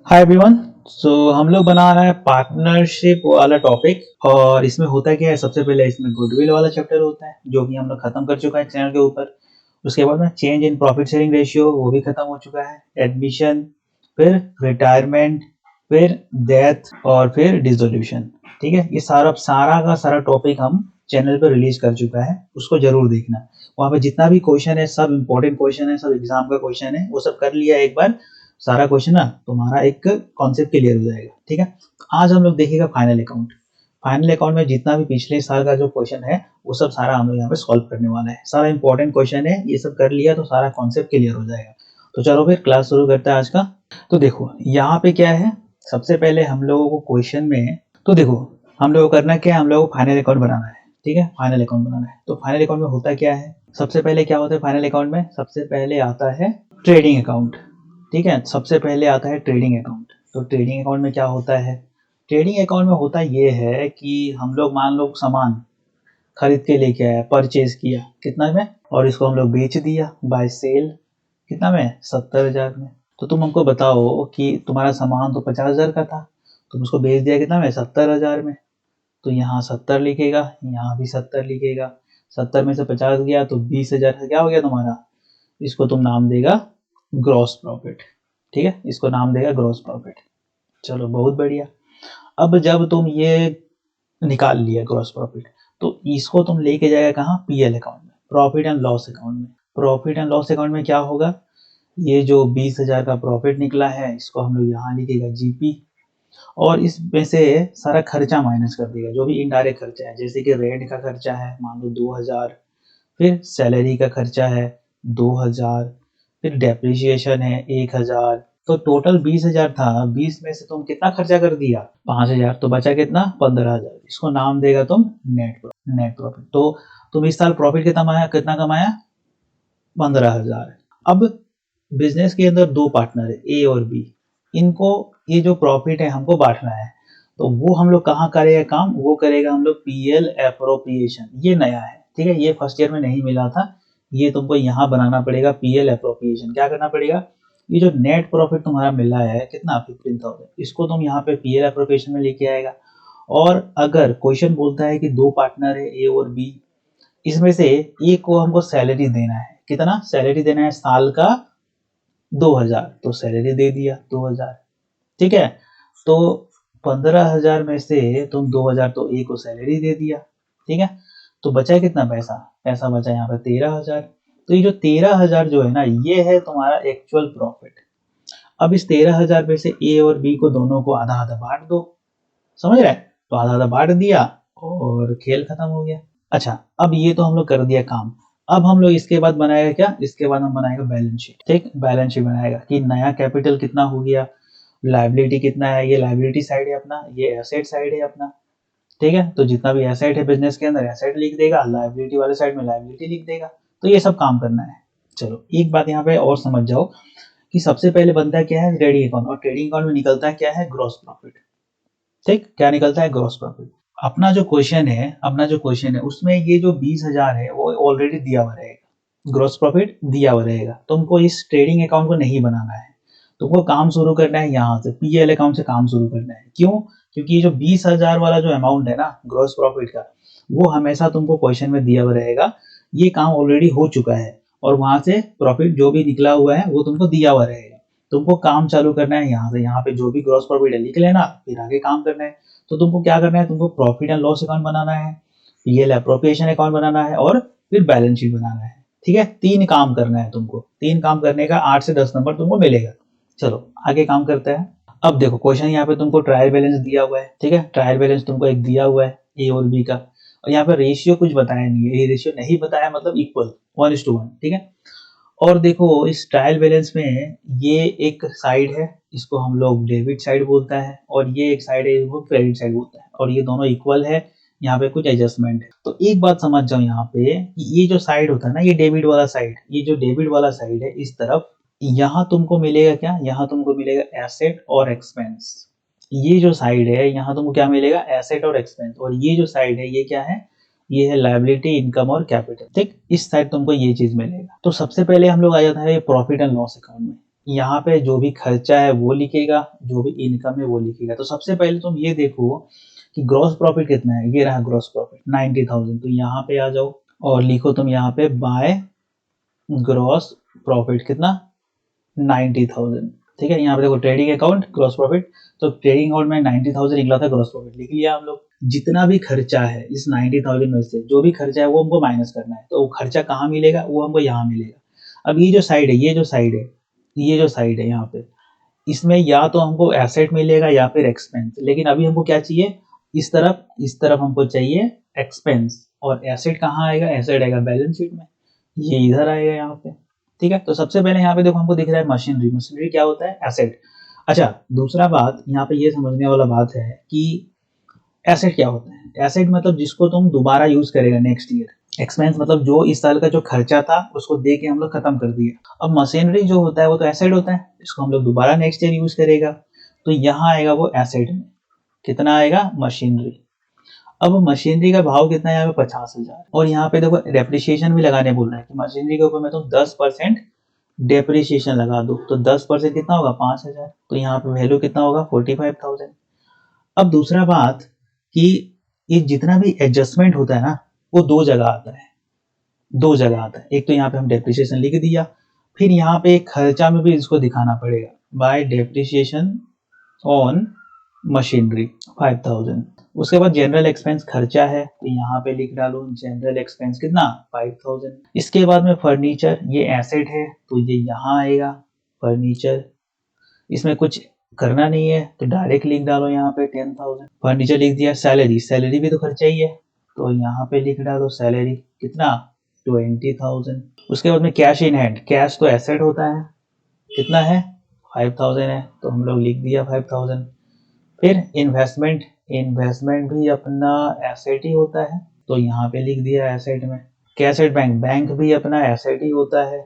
Hi everyone. सो हम लोग बना रहे हैं पार्टनरशिप वाला टॉपिक। और इसमें होता क्या है, सबसे पहले इसमें गुडविल वाला चैप्टर होता है जो कि हम लोग खत्म कर चुका है चैनल के ऊपर। उसके बाद में change in profit sharing ratio वो भी खत्म हो चुका है। एडमिशन, फिर रिटायरमेंट, फिर डेथ और फिर डिसोल्यूशन। ठीक है, ये सारा सारा का सारा टॉपिक हम चैनल पर रिलीज कर चुका है, उसको जरूर देखना। वहाँ पे जितना भी क्वेश्चन है सब इम्पोर्टेंट क्वेश्चन है, सब एग्जाम का क्वेश्चन है, वो सब कर लिया एक बार। सारा क्वेश्चन ना तुम्हारा एक कॉन्सेप्ट क्लियर हो जाएगा। ठीक है, आज हम लोग देखेगा फाइनल अकाउंट। फाइनल अकाउंट में जितना भी पिछले साल का जो क्वेश्चन है वो सब सारा हम लोग यहाँ पे सॉल्व करने वाला है। सारा इंपॉर्टेंट क्वेश्चन है, ये सब कर लिया तो सारा कॉन्सेप्ट क्लियर हो जाएगा। तो चलो फिर क्लास शुरू करते हैं आज का। तो देखो यहाँ पे क्या है, सबसे पहले हम लोगों को क्वेश्चन में, तो देखो हम लोगों को करना क्या है, हम लोगों को फाइनल अकाउंट बनाना है। ठीक है, फाइनल अकाउंट बनाना है। तो फाइनल अकाउंट में होता क्या है, सबसे पहले क्या होता है फाइनल अकाउंट में, सबसे पहले आता है ट्रेडिंग अकाउंट। ठीक है, सबसे पहले आता है ट्रेडिंग अकाउंट। तो ट्रेडिंग अकाउंट में क्या होता है, ट्रेडिंग अकाउंट में होता ये है कि हम लोग मान लो सामान खरीद के लेके आया, परचेज किया कितना में, और इसको हम लोग बेच दिया बाय सेल। कितना में, 70,000 में। तो तुम हमको बताओ कि तुम्हारा सामान तो 50,000 का था, तुम उसको बेच दिया कितना में, 70,000 में। तो यहाँ 70 लिखेगा, यहाँ भी 70 लिखेगा। 70 में से 50 गया तो 20,000 का क्या हो गया तुम्हारा, इसको तुम नाम देगा ग्रॉस प्रॉफिट। ठीक है, इसको नाम देगा ग्रॉस प्रॉफिट। चलो बहुत बढ़िया। अब जब तुम ये निकाल लिया ग्रॉस प्रॉफिट, तो इसको तुम लेके जाएगा कहाँ, पीएल अकाउंट में, प्रॉफिट एंड लॉस अकाउंट में। प्रॉफिट एंड लॉस अकाउंट में क्या होगा, ये जो 20,000 का प्रॉफिट निकला है इसको हम लोग यहाँ लिखेगा जीपी। और इसमें से सारा खर्चा माइनस कर देगा, जो भी इनडायरेक्ट खर्चा है, जैसे कि रेंट का खर्चा है मान लो 2,000, फिर सैलरी का खर्चा है 2,000, फिर डेप्रिसिएशन है 1,000। तो टोटल 20,000 था, 20 में से तुम कितना खर्चा कर दिया, 5,000, तो बचा कितना, 15,000। इसको नाम देगा तुम नेट प्रॉफिट। तो तुम इस साल प्रॉफिट कितना कमाया, 15,000। अब बिजनेस के अंदर दो पार्टनर है, ए और बी। इनको ये जो प्रॉफिट है हमको बांटना है। तो वो हम लोग कहाँ करेगा काम, वो करेगा हम लोग पीएल एप्रोप्रिएशन। ये नया है, ठीक है, ये फर्स्ट ईयर में नहीं मिला था, ये तुमको यहाँ बनाना पड़ेगा पीएल एप्रोप्रिएशन। क्या करना पड़ेगा, ये जो नेट प्रॉफिट तुम्हारा मिला है कितना, 15,000, इसको तुम यहाँ पे पीएल एप्रोप्रिएशन में लेके आएगा। और अगर क्वेश्चन बोलता है कि दो पार्टनर है ए और बी, इसमें से एक को हमको सैलरी देना है, कितना सैलरी देना है, साल का 2,000, तो सैलरी दे दिया 2,000। ठीक है, तो 15,000 में से तुम 2,000 तो ए को सैलरी दे दिया। ठीक है, तो बचा कितना पैसा, पैसा बचा यहाँ पे 13,000। तो ये जो 13,000 जो है ना, ये है तुम्हारा एक्चुअल प्रॉफिट। अब इस 13,000 में से ए और बी को दोनों को आधा आधा बांट दो, समझ रहे, तो आधा आधा बांट दिया और खेल खत्म हो गया। अच्छा, अब ये तो हम लोग कर दिया काम। अब हम लोग इसके बाद बनाएगा क्या, इसके बाद हम बनाएगा बैलेंस शीट। ठीक, बैलेंस शीट बनाएगा कि नया कैपिटल कितना हो गया, लायबिलिटी कितना है, ये लायबिलिटी साइड है अपना, ये एसेट साइड है अपना। ठीक है, तो जितना भी एसेट है बिजनेस के अंदर एसेट लिख देगा, लायबिलिटी वाले साइड में लायबिलिटी लिख देगा। तो ये सब काम करना है। चलो एक बात यहाँ पे और समझ जाओ कि सबसे पहले बनता क्या है, ट्रेडिंग अकाउंट, और ट्रेडिंग अकाउंट में निकलता क्या है, ग्रॉस प्रॉफिट। ठीक, क्या निकलता है, ग्रॉस प्रॉफिट। अपना जो क्वेश्चन है उसमें ये जो 20,000 है वो ऑलरेडी दिया हुआ रहेगा, ग्रॉस प्रॉफिट दिया हुआ रहेगा। तुमको इस ट्रेडिंग अकाउंट को नहीं बनाना है, तुमको काम शुरू करना है यहाँ से, पीएल अकाउंट से काम शुरू करना है। क्यों, क्योंकि ये जो 20,000 वाला जो अमाउंट है ना ग्रॉस प्रॉफिट का, वो हमेशा तुमको क्वेश्चन में दिया हुआ रहेगा। ये काम ऑलरेडी हो चुका है, और वहां से प्रॉफिट जो भी निकला हुआ है वो तुमको दिया हुआ रहेगा। तुमको काम चालू करना है यहाँ से, यहाँ पे जो भी ग्रॉस प्रॉफिट है लिख लेना, फिर आगे काम करना है। तो तुमको क्या करना है, तुमको प्रॉफिट एंड लॉस अकाउंट बनाना है, पीएल एप्रोप्रिएशन अकाउंट बनाना है, और फिर बैलेंस शीट बनाना है। ठीक है, 3 काम करना है तुमको, 3 काम करने का 8 से 10 नंबर तुमको मिलेगा। चलो आगे काम करते हैं। अब देखो क्वेश्चन यहाँ पे तुमको ट्रायल बैलेंस दिया हुआ है। ठीक है, ट्रायल बैलेंस तुमको एक दिया हुआ है ए और बी का, और यहाँ पे रेशियो कुछ बताया नहीं है, ये रेशियो नहीं बताया मतलब इक्वल 1:1। ठीक है, और देखो इस ट्रायल बैलेंस में ये एक साइड है, इसको हम लोग डेबिट साइड बोलता है, और ये एक साइड है इसको क्रेडिट साइड बोलता है, और ये दोनों इक्वल है। यहाँ पे कुछ एडजस्टमेंट है। तो एक बात समझ जाओ यहाँ पे कि ये जो साइड होता है ना, ये डेबिट वाला साइड, ये जो डेबिट वाला साइड है इस तरफ, यहाँ तुमको मिलेगा क्या, यहाँ तुमको मिलेगा एसेट और एक्सपेंस। ये जो साइड है यहाँ तुमको क्या मिलेगा, एसेट और एक्सपेंस। और ये जो साइड है ये क्या है, ये है लायबिलिटी, इनकम और कैपिटल। ठीक, इस साइड तुमको ये चीज मिलेगा। तो सबसे पहले हम लोग आ जाता है प्रॉफिट एंड लॉस अकाउंट में। यहाँ पे जो भी खर्चा है वो लिखेगा, जो भी इनकम है वो लिखेगा। तो सबसे पहले तुम ये देखो कि ग्रॉस प्रॉफिट कितना है। ये रहा ग्रॉस प्रॉफिट 90,000। तो यहाँ पे आ जाओ और लिखो तुम यहाँ पे बाय ग्रॉस प्रॉफिट कितना 90,000। ठीक है, यहाँ पे देखो ट्रेडिंग अकाउंट ग्रॉस प्रॉफिट। तो ट्रेडिंग अकाउंट में 90,000 निकला था, ग्रॉस प्रॉफिट लिख लिया हम लोग। जितना भी खर्चा है इस 90,000 में से जो भी खर्चा है वो हमको माइनस करना है। तो वो खर्चा कहाँ मिलेगा, वो हमको यहाँ मिलेगा। अब ये जो साइड है, ये जो साइड है यहाँ पे, इसमें या तो हमको एसेट मिलेगा या फिर एक्सपेंस। लेकिन अभी हमको क्या चाहिए, इस तरफ हमको चाहिए एक्सपेंस। और एसेट कहाँ आएगा, एसेट आएगा बैलेंस शीट में, ये इधर आएगा यहाँ पे। ठीक है, तो सबसे पहले यहाँ पे देखो हमको दिख रहा है मशीनरी। मशीनरी क्या होता है, एसेट। अच्छा, दूसरा बात यहाँ पे ये समझने वाला बात है कि एसेट क्या होता है। एसेट मतलब जिसको तुम दोबारा यूज करेगा नेक्स्ट ईयर। एक्सपेंस मतलब जो इस साल का जो खर्चा था उसको दे के हम लोग खत्म कर दिया। अब मशीनरी जो होता है वो तो एसेट होता है, इसको हम लोग दोबारा नेक्स्ट ईयर यूज करेगा। तो यहाँ आएगा वो एसेट में, कितना आएगा मशीनरी। अब मशीनरी का भाव कितना है यहाँ पे 50,000। और यहाँ पे देखो डेप्रिसिएशन भी लगाने बोल रहा है कि मशीनरी के ऊपर में तुम 10% डेप्रिसिएशन लगा दो। तो 10% कितना होगा 5,000। तो यहाँ पे वैल्यू कितना होगा 45,000। अब दूसरा बात कि ये जितना भी एडजस्टमेंट होता है ना वो दो जगह आता है, दो जगह आता है। एक तो यहाँ पे हम डेप्रिसिएशन लिख दिया, फिर यहाँ पे खर्चा में भी इसको दिखाना पड़ेगा बाय डेप्रिसिएशन ऑन मशीनरी 5,000। उसके बाद जनरल एक्सपेंस खर्चा है तो यहाँ पे लिख डालो जनरल एक्सपेंस कितना 5,000। इसके बाद में फर्नीचर, ये एसेट है तो ये यहाँ आएगा फर्नीचर। इसमें कुछ करना नहीं है तो डायरेक्ट लिख डालो यहाँ पे 10,000। फर्नीचर लिख दिया। सैलरी, सैलरी भी तो खर्चा ही है तो यहाँ पे लिख डालो सैलरी कितना 20,000। उसके बाद में कैश इन हैंड, कैश तो एसेट होता है, कितना है 5,000 है तो हम लोग लिख दिया 5,000। फिर इन्वेस्टमेंट, इन्वेस्टमेंट भी अपना एसेट ही होता है तो यहाँ पे लिख दिया एसेट में। कैसेट बैंक, बैंक भी अपना एसेट ही होता है,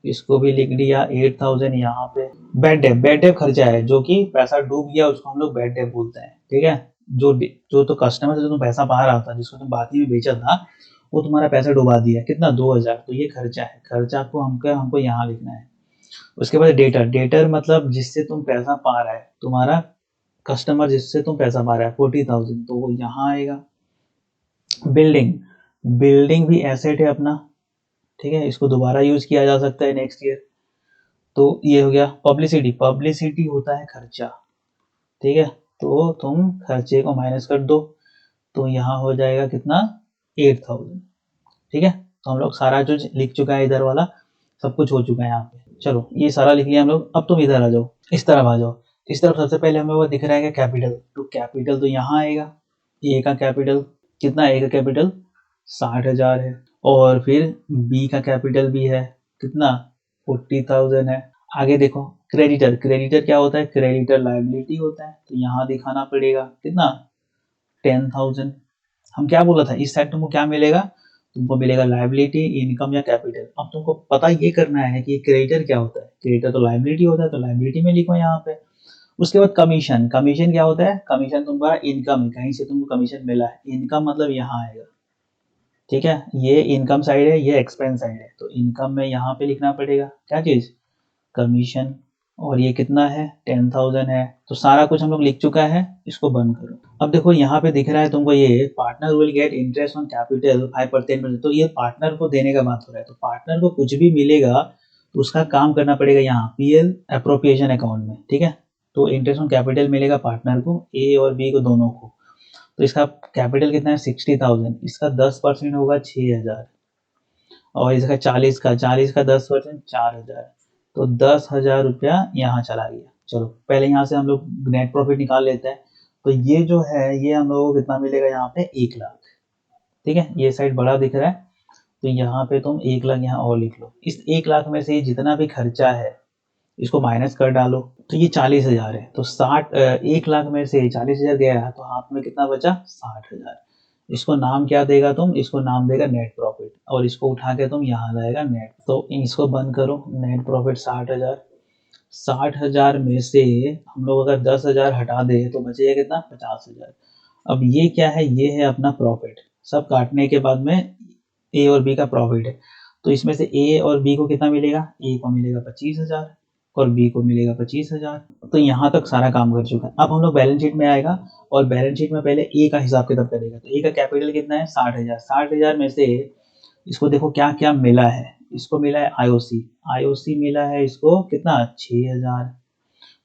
इसको भी लिख दिया 8,000 यहाँ पे। बैड डेप, बैड डेप खर्चा है जो कि पैसा डूब गया उसको हम लोग बैड डेप बोलते हैं। ठीक है, जो जो तो कस्टमर से जो तुम पैसा पा रहा था, जिसको तुम बाकी में बेचा था, वो तुम्हारा पैसा डुबा दिया कितना 2,000। तो ये खर्चा है, खर्चा को हमको यहाँ लिखना है। उसके बाद डेटर, डेटर मतलब जिससे तुम पैसा पा रहा है, तुम्हारा कस्टमर जिससे तुम पैसा पा रहा है 40,000 तो वो यहाँ आएगा। बिल्डिंग, बिल्डिंग भी एसेट है अपना, ठीक है, इसको दोबारा यूज किया जा सकता है नेक्स्ट ईयर। तो ये हो गया। पब्लिसिटी, पब्लिसिटी होता है खर्चा, ठीक है, तो तुम खर्चे को माइनस कर दो तो यहाँ हो जाएगा कितना 8,000। ठीक है, तो हम लोग सारा जो लिख चुका है इधर वाला सब कुछ हो चुका है यहाँ पे। चलो ये सारा लिख लिया हम लोग। अब तुम इधर आ जाओ, इस तरफ आ जाओ। इस तरफ सबसे पहले हम लोग को दिख रहा है कैपिटल, तो कैपिटल तो यहाँ आएगा। ए का कैपिटल कितना, ए का कैपिटल 60,000 है। और फिर बी का कैपिटल भी है कितना 40,000 है। आगे देखो क्रेडिटर, क्रेडिटर क्या होता है, क्रेडिटर लायबिलिटी होता है तो यहाँ दिखाना पड़ेगा कितना 10,000। हम क्या बोला था, इस साइड तुमको क्या मिलेगा, तुमको मिलेगा लायबिलिटी, इनकम या कैपिटल। अब तुमको पता ये करना है कि क्रेडिटर क्या होता है। क्रेडिटर तो लायबिलिटी होता है तो लायबिलिटी में लिखो यहाँ पे। उसके बाद कमीशन, कमीशन क्या होता है, कमीशन तुम्हारा इनकम है, कहीं से तुमको कमीशन मिला है, इनकम मतलब यहाँ आएगा। ठीक है, ये इनकम साइड है, ये एक्सपेंस साइड है, तो इनकम में यहाँ पे लिखना पड़ेगा क्या चीज, कमीशन। और ये कितना है 10,000 है। तो सारा कुछ हम लोग लिख चुका है, इसको बंद करो। अब देखो यहाँ पे दिख रहा है तुमको ये partner will get interest on capital 5%। तो ये पार्टनर को देने का बात हो रहा है। तो पार्टनर को कुछ भी मिलेगा तो उसका काम करना पड़ेगा यहाँ पीएल अप्रोप्रिएशन अकाउंट में। ठीक है, तो इंटरेस्ट ऑन कैपिटल मिलेगा पार्टनर को, ए और बी को दोनों को। तो इसका कैपिटल कितना है 60,000, इसका 10% होगा 6,000। और इसका 40 का 10% 4,000। तो 10,000 रुपया यहाँ चला गया। चलो पहले यहाँ से हम लोग नेट प्रॉफिट निकाल लेते हैं। तो ये जो है ये हम लोगों को कितना मिलेगा यहाँ पे 1,00,000। ठीक है, ये साइड बड़ा दिख रहा है तो यहाँ पे तुम 1,00,000 यहाँ और लिख लो। इस 1,00,000 में से जितना भी खर्चा है इसको माइनस कर डालो तो ये 40,000 है। तो 1,00,000 में से 40,000 गया है तो हाथ में कितना बचा 60,000। इसको नाम क्या देगा तुम, इसको नाम देगा नेट प्रॉफिट। और इसको उठा के तुम यहाँ लाएगा नेट। तो इसको बंद करो, नेट प्रॉफिट 60,000। 60,000 में से हम लोग अगर 10,000 हटा दे तो बचेगा कितना 50,000। अब ये क्या है, ये है अपना प्रॉफिट। सब काटने के बाद में ए और बी का प्रॉफिट है। तो इसमें से ए और बी को कितना मिलेगा, ए को मिलेगा 25,000 और बी को मिलेगा 25,000। तो यहाँ तक सारा काम कर चुका है। अब हम लोग बैलेंस शीट में आएगा और बैलेंस शीट में पहले ए का हिसाब किताब करेगा। तो ए का कैपिटल कितना है 60,000। 60,000 में से इसको देखो क्या क्या मिला है। इसको मिला है आईओसी, आईओसी मिला है इसको कितना 6,000।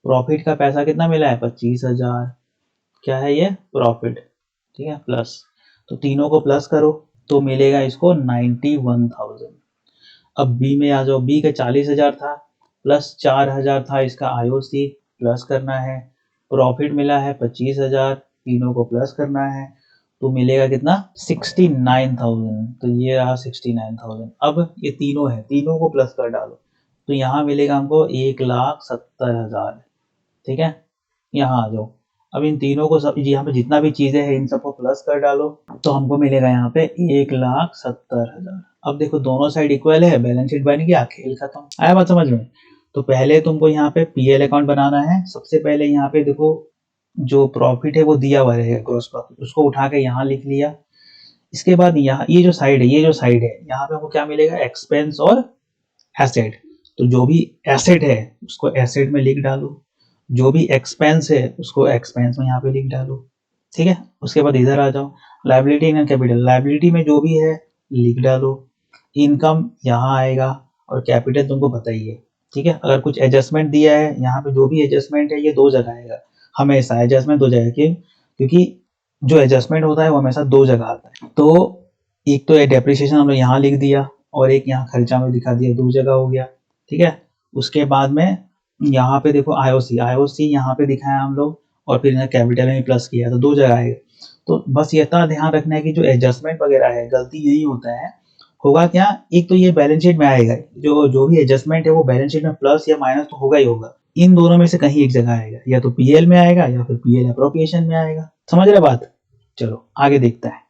प्रॉफिट का पैसा कितना मिला है 25,000। क्या है ये प्रॉफिट, ठीक है प्लस। तो तीनों को प्लस करो तो मिलेगा इसको 91,000। अब बी में आ जाओ, बी का 40,000 था प्लस 4,000 था इसका आईओसी, प्लस करना है। प्रॉफिट मिला है 25,000, तीनों को प्लस करना है तो मिलेगा कितना 69,000। तो ये रहा 69,000। अब ये तीनों है, तीनों को प्लस कर डालो तो यहाँ मिलेगा हमको 1,70,000, ठीक है। यहाँ आ जाओ, अब इन तीनों को सब यहाँ पे जितना भी चीजें हैं इन सबको प्लस कर डालो तो हमको मिलेगा यहाँ पे 1,70,000। अब देखो दोनों साइड इक्वल है, बैलेंस शीट बन गया, खेल खत्म। आया बात समझ में। तो पहले तुमको यहाँ पे पीएल अकाउंट बनाना है। सबसे पहले यहाँ पे देखो जो प्रॉफिट है वो दिया हुआ रहेगा ग्रॉस प्रॉफिट, उसको उठा के यहाँ लिख लिया। इसके बाद यहाँ ये जो साइड है, ये जो साइड है यहाँ पे हमको क्या मिलेगा एक्सपेंस और एसेट। तो जो भी एसेट है उसको एसेट में लिख डालो, जो भी एक्सपेंस है उसको एक्सपेंस में यहाँ पे लिख डालो, ठीक है। उसके बाद इधर आ जाओ, लायबिलिटी एंड कैपिटल, लायबिलिटी में जो भी है लिख डालो। इनकम यहाँ आएगा और कैपिटल तुमको पता ही है, ठीक है। अगर कुछ एडजस्टमेंट दिया है यहाँ पे, जो भी एडजस्टमेंट है ये दो जगह आएगा, हमेशा एडजस्टमेंट दो जगह की, क्योंकि जो एडजस्टमेंट होता है वो हमेशा दो जगह आता है। तो एक तो डेप्रिसिएशन हम लोग यहाँ लिख दिया और एक यहाँ खर्चा में दिखा दिया, दो जगह हो गया, ठीक है। उसके बाद में यहाँ पे देखो आईओसी, आईओसी यहाँ पे दिखाया हम लोग और फिर यहाँ कैपिटल में प्लस किया तो दो जगह आएगा। तो बस ये इतना ध्यान रखना है कि जो एडजस्टमेंट वगैरह है गलती यही होता है, होगा क्या, एक तो ये बैलेंस शीट में आएगा, जो जो भी एडजस्टमेंट है वो बैलेंस शीट में प्लस या माइनस तो होगा ही होगा। इन दोनों में से कहीं एक जगह आएगा, या तो पीएल में आएगा या फिर पीएल एप्रोप्रिएशन में आएगा। समझ रहे बात। चलो आगे देखते हैं।